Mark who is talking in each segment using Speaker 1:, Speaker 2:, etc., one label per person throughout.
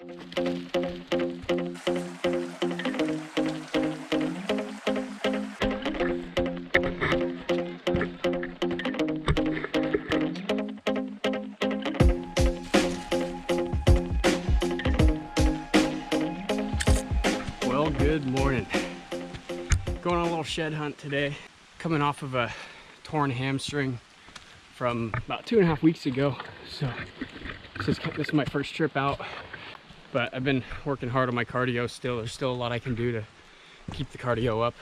Speaker 1: Well, good morning. Going on a little shed hunt today. Coming off of a torn hamstring from about 2.5 weeks ago. So this is my first trip out, but I've been working hard on my cardio still. There's still a lot I can do to keep the cardio up.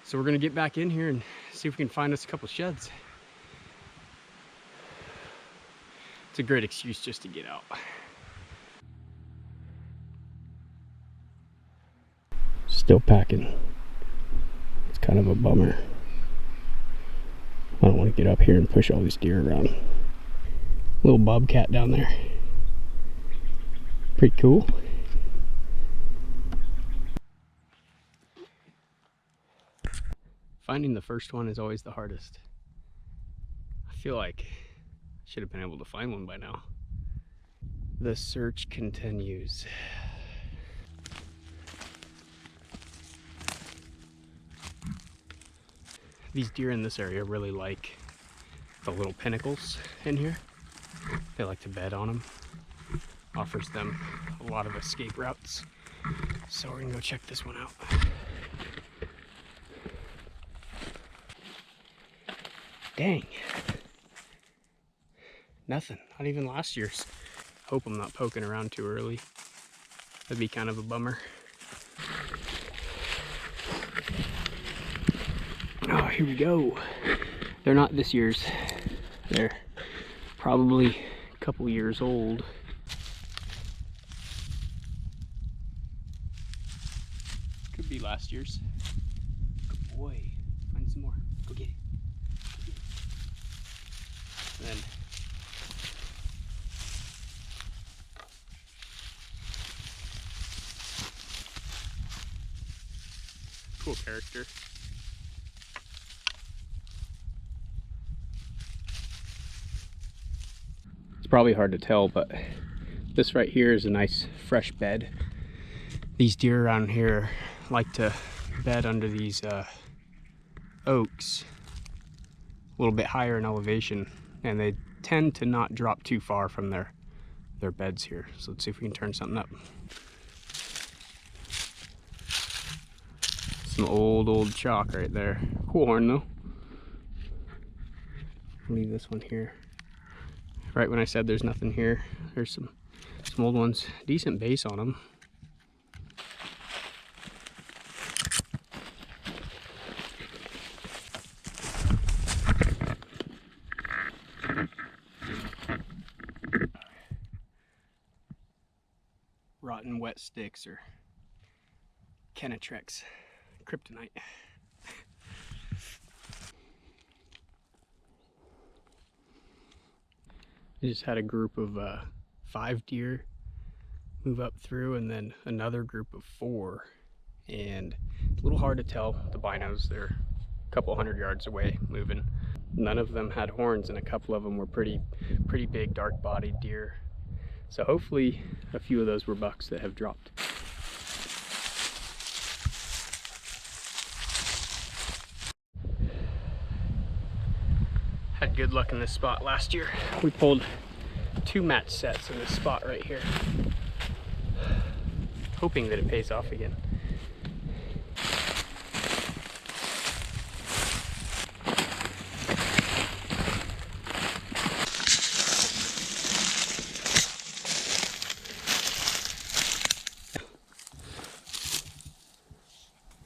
Speaker 1: So we're gonna get back in here and see if we can find us a couple sheds. It's a great excuse just to get out. Still packing. It's kind of a bummer. I don't want to get up here and push all these deer around. Little bobcat down there. Pretty cool. Finding the first one is always the hardest. I feel like I should have been able to find one by now. The search continues. These deer in this area really like the little pinnacles in here. They like to bed on them. Offers them a lot of escape routes. So we're gonna go check this one out. Dang. Nothing, not even last year's. Hope I'm not poking around too early. That'd be kind of a bummer. Oh, here we go. They're not this year's. They're probably a couple years old. Could be last year's. Good boy. Find some more. Go get it. And then cool character. It's probably hard to tell, but this right here is a nice fresh bed. These deer around here like to bed under these oaks a little bit higher in elevation, and they tend to not drop too far from their beds here. So let's see if we can turn something up. Some old chalk right there. Cool horn though. Leave this one here. Right when I said there's nothing here, there's some old ones. Decent base on them. Rotten wet sticks or Kenetrex kryptonite. I just had a group of 5 deer move up through, and then another group of 4. And it's a little hard to tell the binos. They're a couple 100 yards away moving. None of them had horns, and a couple of them were pretty big, dark-bodied deer. So hopefully a few of those were bucks that have dropped. Had good luck in this spot last year. We pulled 2 match sets in this spot right here. Hoping that it pays off again.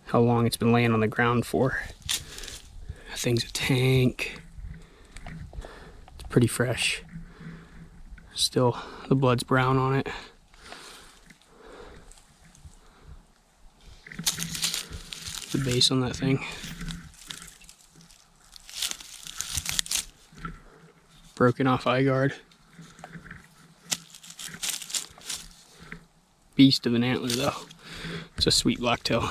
Speaker 1: How long it's been laying on the ground for. That thing's a tank. It's pretty fresh. Still, the blood's brown on it. The base on that thing. Broken off eye guard. Beast of an antler though. It's a sweet blacktail.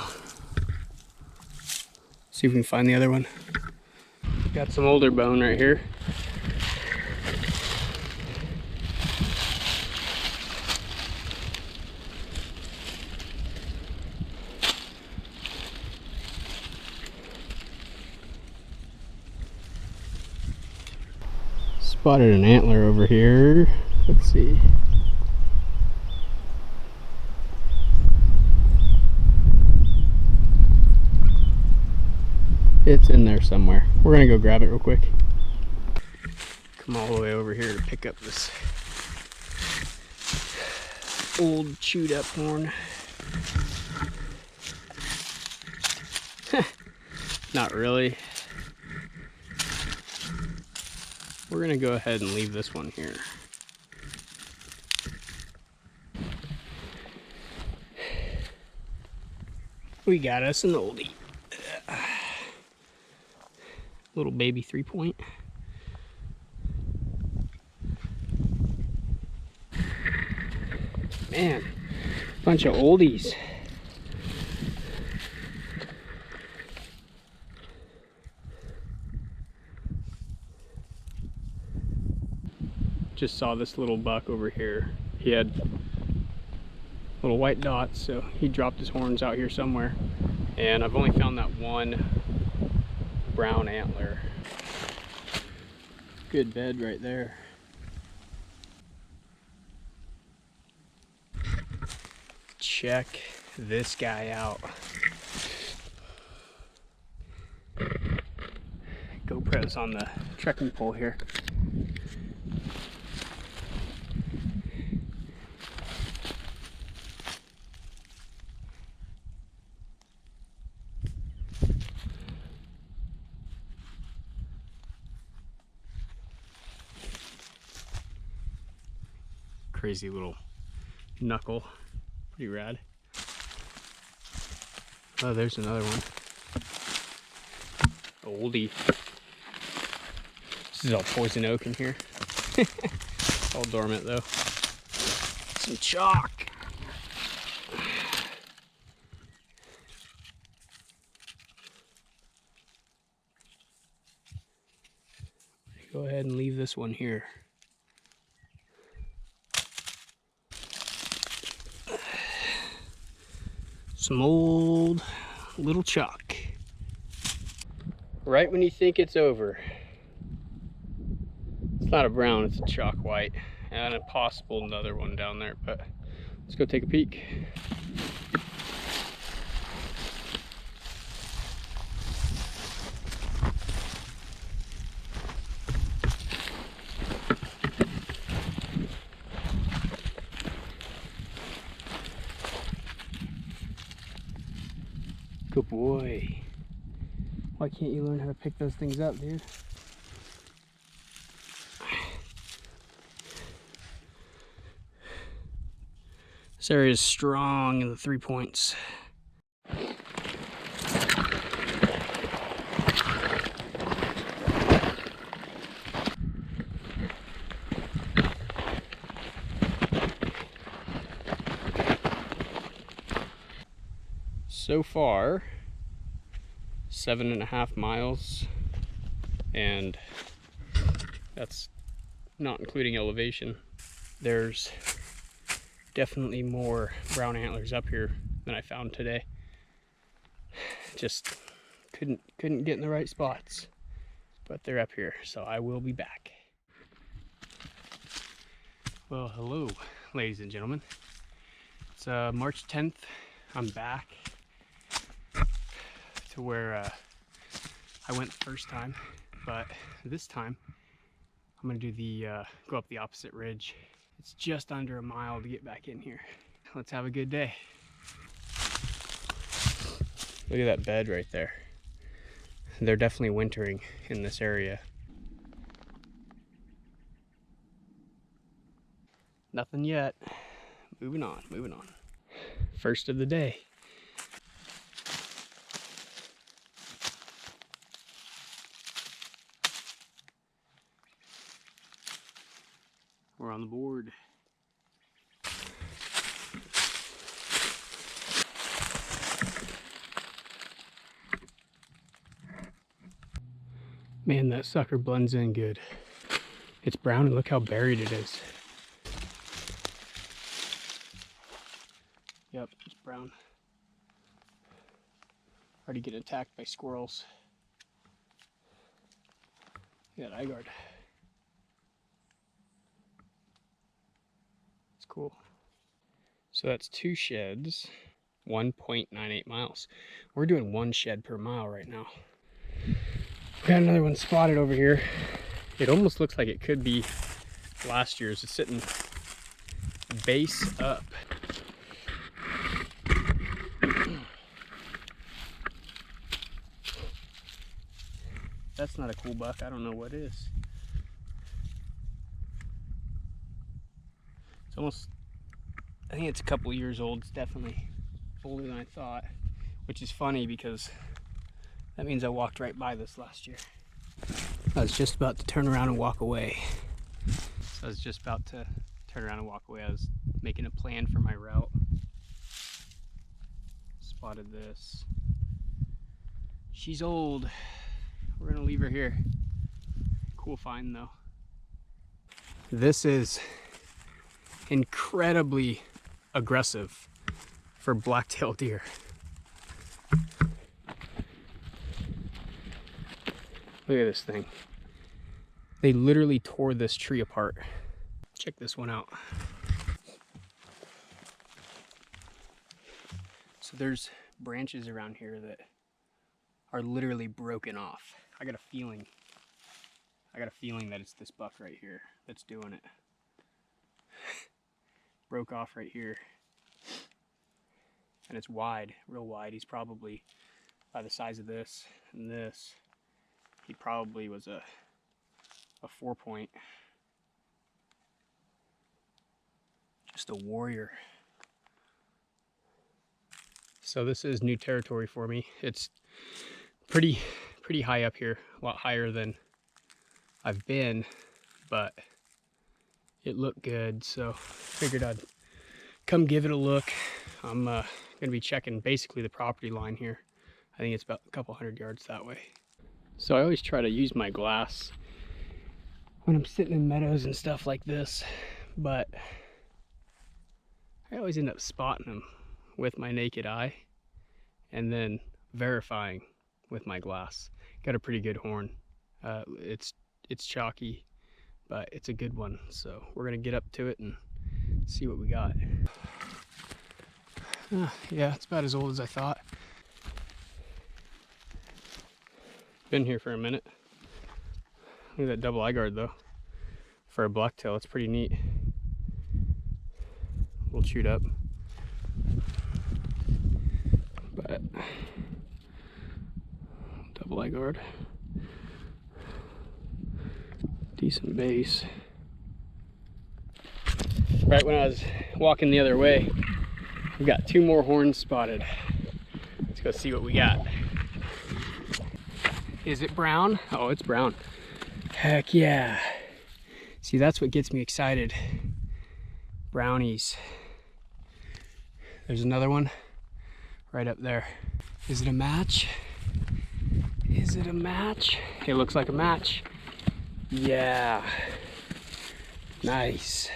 Speaker 1: See if we can find the other one. Got some older bone right here. Spotted an antler over here. Let's see. It's in there somewhere. We're gonna go grab it real quick. Come all the way over here to pick up this old chewed up horn. Not really. We're gonna go ahead and leave this one here. We got us an oldie. Little baby 3-point. Man, bunch of oldies. Just saw this little buck over here. He had little white dots, so he dropped his horns out here somewhere. And I've only found that one brown antler. Good bed right there. Check this guy out. GoPro's on the trekking pole here. Crazy little knuckle. Pretty rad. Oh, there's another one. Oldie. This is all poison oak in here. All dormant though. Some chalk. Go ahead and leave this one here. Some old little chalk. Right when you think it's over. It's not a brown, it's a chalk white. And a possible another one down there, but let's go take a peek. Good boy. Why can't you learn how to pick those things up, dude? This area is strong in the 3 points. So far, 7.5 miles, and that's not including elevation. There's definitely more brown antlers up here than I found today. Just couldn't get in the right spots, but they're up here, so I will be back. Well, hello, ladies and gentlemen. It's March 10th. I'm back to where I went the first time, but this time I'm gonna do the go up the opposite ridge. It's just under a mile to get back in here. Let's have a good day. Look at that bed right there. They're definitely wintering in this area. Nothing yet. Moving on, moving on. First of the day. We're on the board. Man, that sucker blends in good. It's brown and look how buried it is. Yep, it's brown. Already getting attacked by squirrels. Look at that eye guard. cool. So that's 2 sheds, 1.98 miles. We're doing 1 shed per mile right now. Got another one spotted over here. It almost looks like it could be last year's. It's sitting base up. That's not a cool buck. I don't know what is. It's almost, I think it's a couple years old. It's definitely older than I thought, which is funny because that means I walked right by this last year. I was just about to turn around and walk away. So I was just about to turn around and walk away. I was making a plan for my route. Spotted this. She's old. We're gonna leave her here. Cool find though. This is incredibly aggressive for blacktail deer. Look at this thing. They literally tore this tree apart. Check this one out. So there's branches around here that are literally broken off. I got a feeling that it's this buck right here that's doing it. Broke off right here. And it's wide, real wide. He's probably by the size of this and this. He probably was a 4-point. Just a warrior. So this is new territory for me. It's pretty high up here, a lot higher than I've been, but it looked good, so figured I'd come give it a look. I'm gonna be checking basically the property line here. I think it's about a couple hundred yards that way. So I always try to use my glass when I'm sitting in meadows and stuff like this, but I always end up spotting them with my naked eye and then verifying with my glass. Got a pretty good horn. It's chalky, but it's a good one. So we're gonna get up to it and see what we got. Yeah, it's about as old as I thought. Been here for a minute. Look at that double eye guard though. For a blacktail, it's pretty neat. A little chewed up, but double eye guard. Decent base. Right when I was walking the other way, we got 2 more horns spotted. Let's go see what we got. Is it brown? Oh, it's brown. Heck yeah. See, that's what gets me excited. Brownies. There's another one right up there. Is it a match? Is it a match? It looks like a match. Yeah. Nice.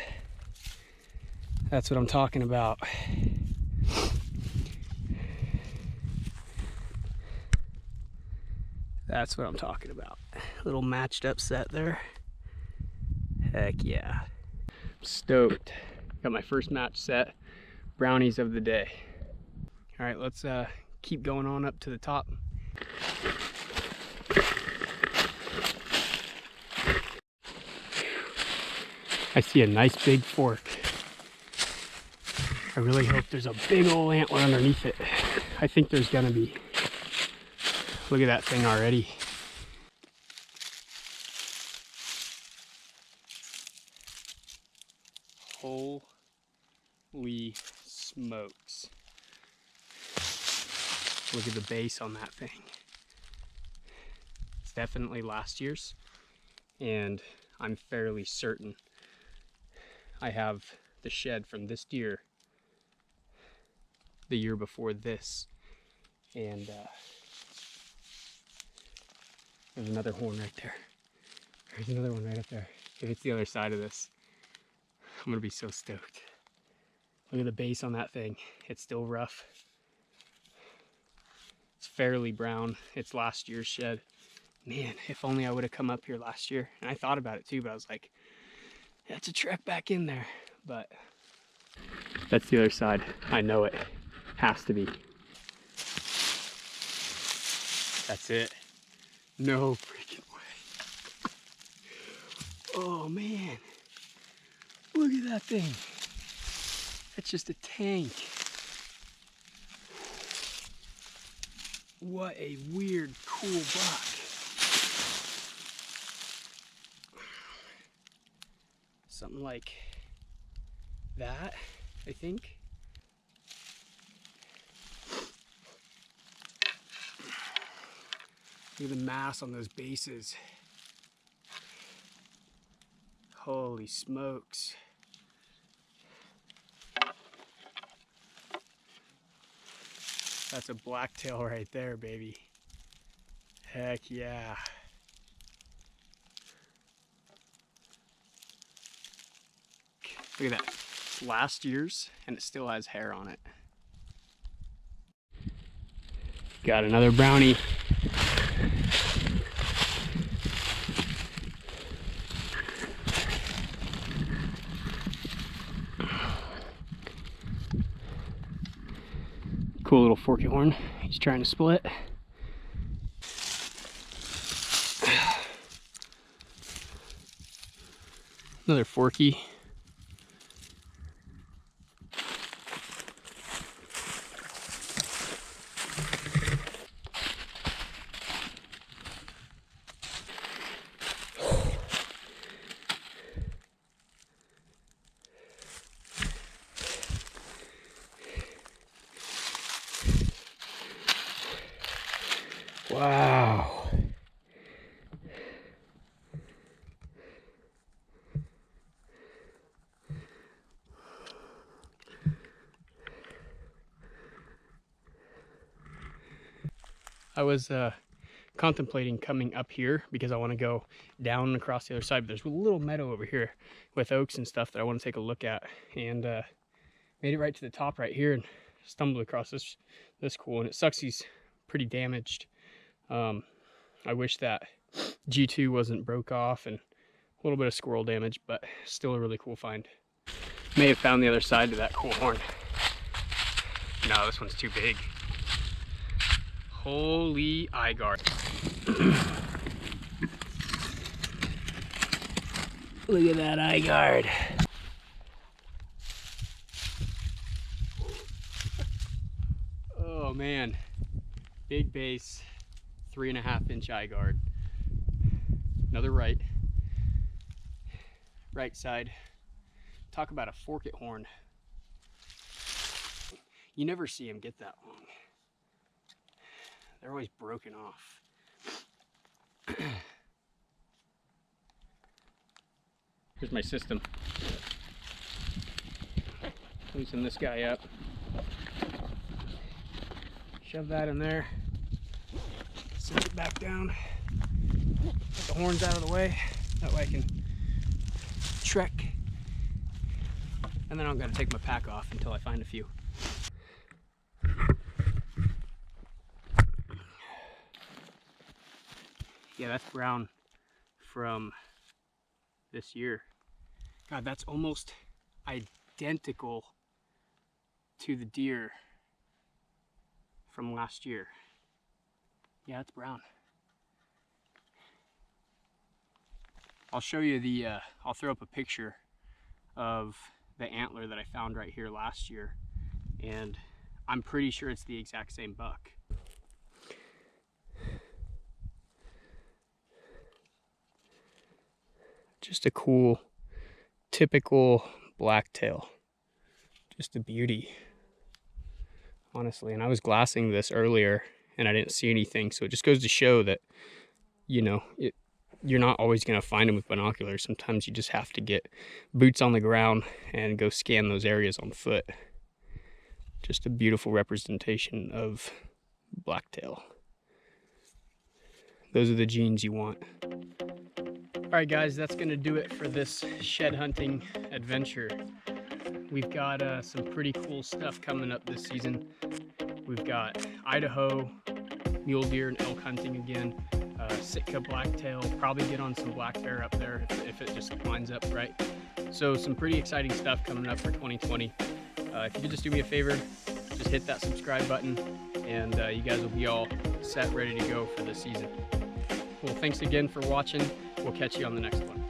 Speaker 1: That's what I'm talking about. That's what I'm talking about. Little matched up set there. Heck yeah. Stoked. Got my first match set. Brownies of the day. All right, let's keep going on up to the top. I see a nice big fork. I really hope there's a big old antler underneath it. I think there's gonna be. Look at that thing already. Holy smokes. Look at the base on that thing. It's definitely last year's, and I'm fairly certain I have the shed from this deer the year before this. And there's another horn right there. There's another one right up there. If it's the other side of this, I'm gonna be so stoked. Look at the base on that thing. It's still rough. It's fairly brown. It's last year's shed. Man, if only I would have come up here last year. And I thought about it too, but I was like, that's a trek back in there. But That's the other side. I know it. Has to be. That's it. No freaking way. Oh man. Look at that thing. That's just a tank. What a weird, cool buck. Something like that, I think. Look at the mass on those bases. Holy smokes. That's a blacktail right there, baby. Heck yeah. Look at that. It's last year's and it still has hair on it. Got another brownie. Cool little forky horn. He's trying to split. Another forky. Wow. I was contemplating coming up here because I want to go down across the other side, but there's a little meadow over here with oaks and stuff that I want to take a look at, and made it right to the top right here and stumbled across this cool, and it sucks he's pretty damaged. I wish that G2 wasn't broke off, and a little bit of squirrel damage, but still a really cool find. May have found the other side to that cool horn. No, this one's too big. Holy eye guard. Look at that eye guard. Oh man, big base, 3.5 inch eye guard. Another right side. Talk about a forked horn. You never see them get that long. They're always broken off. Here's my system. Loosen this guy up. Shove that in there. Set it back down. Put the horns out of the way. That way I can trek. And then I'm gonna take my pack off until I find a few. Yeah, that's brown from this year. God, that's almost identical to the deer from last year. Yeah, it's brown. I'll show you the, I'll throw up a picture of the antler that I found right here last year, and I'm pretty sure it's the exact same buck. Just a cool, typical blacktail. Just a beauty, honestly. And I was glassing this earlier and I didn't see anything, so it just goes to show that, you know, you're not always going to find them with binoculars. Sometimes you just have to get boots on the ground and go scan those areas on foot. Just a beautiful representation of blacktail. Those are the genes you want. All right, guys, that's going to do it for this shed hunting adventure. We've got some pretty cool stuff coming up this season. We've got Idaho, mule deer and elk hunting again. Sitka blacktail, probably get on some black bear up there if it just lines up right. So some pretty exciting stuff coming up for 2020. If you could just do me a favor, just hit that subscribe button, and you guys will be all set, ready to go for the season. Well, thanks again for watching. We'll catch you on the next one.